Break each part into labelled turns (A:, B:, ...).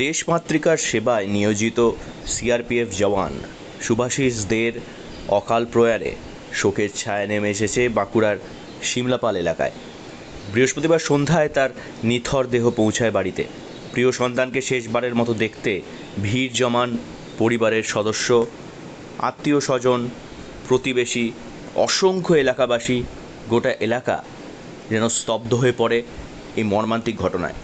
A: দেশমাতৃকার সেবায় নিয়োজিত সিআরপিএফ জওয়ান শুভাশিস দের অকাল প্রয়াণে শোকের ছায়া নেমে এসেছে বাঁকুড়ার শিমলাপাল এলাকায়। বৃহস্পতিবার সন্ধ্যায় তার নিথর দেহ পৌঁছায় বাড়িতে। প্রিয় সন্তানকে শেষবারের মতো দেখতে ভিড় জমান পরিবারের সদস্য, আত্মীয় স্বজন, প্রতিবেশী, অসংখ্য এলাকাবাসী। গোটা এলাকা যেন স্তব্ধ হয়ে পড়ে এই মর্মান্তিক ঘটনায়।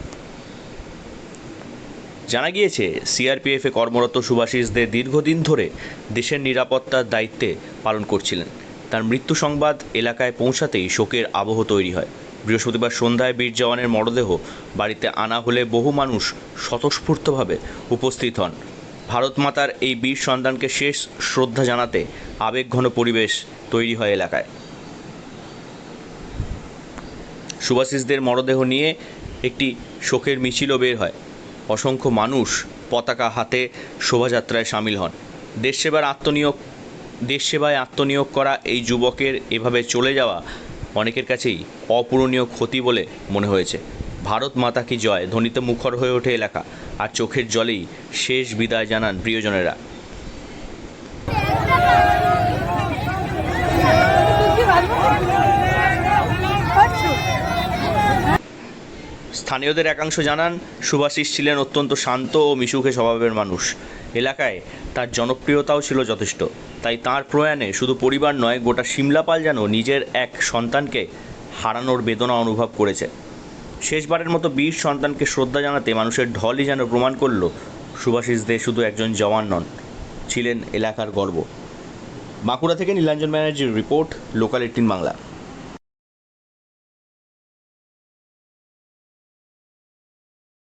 A: জানা গিয়েছে, সিআরপিএফে কর্মরত শুভাশিস দে দীর্ঘদিন ধরে দেশের নিরাপত্তার দায়িত্বে পালন করছিলেন। তার মৃত্যু সংবাদ এলাকায় পৌঁছাতেই শোকের আবহ তৈরি হয়। বৃহস্পতিবার সন্ধ্যায় বীর জওয়ানের মরদেহ বাড়িতে আনা হলে বহু মানুষ স্বতঃস্ফূর্তভাবে উপস্থিত হন। ভারত মাতার এই বীর সন্তানকে শেষ শ্রদ্ধা জানাতে আবেগঘন পরিবেশ তৈরি হয় এলাকায়। শুভাশিসদের মরদেহ নিয়ে একটি শোকের মিছিলও বের হয়। অসংখ্য মানুষ পতাকা হাতে শোভাযাত্রায় সামিল হন। দেশসেবায় আত্মনিয়োগ করা এই যুবকের এভাবে চলে যাওয়া অনেকের কাছেই অপূরণীয় ক্ষতি বলে মনে হয়েছে। ভারত মাতা কি জয় ধ্বনিতে মুখর হয়ে ওঠে এলাকা, আর চোখের জলেই শেষ বিদায় জানান প্রিয়জনেরা। স্থানীয়দের একাংশ জানান, শুভাশিস ছিলেন অত্যন্ত শান্ত ও মিশুকে স্বভাবের মানুষ। এলাকায় তার জনপ্রিয়তাও ছিল যথেষ্ট। তাই তাঁর প্রয়াণে শুধু পরিবার নয়, গোটা শিমলাপাল যেন নিজের এক সন্তানকে হারানোর বেদনা অনুভব করেছে। শেষবারের মতো বীর সন্তানকে শ্রদ্ধা জানাতে মানুষের ঢলই যেন প্রমাণ করল শুভাশিস দে শুধু একজন জওয়ান নন, ছিলেন এলাকার গর্ব। বাঁকুড়া থেকে নীলাঞ্জন ব্যানার্জির রিপোর্ট, লোকাল 18 বাংলা।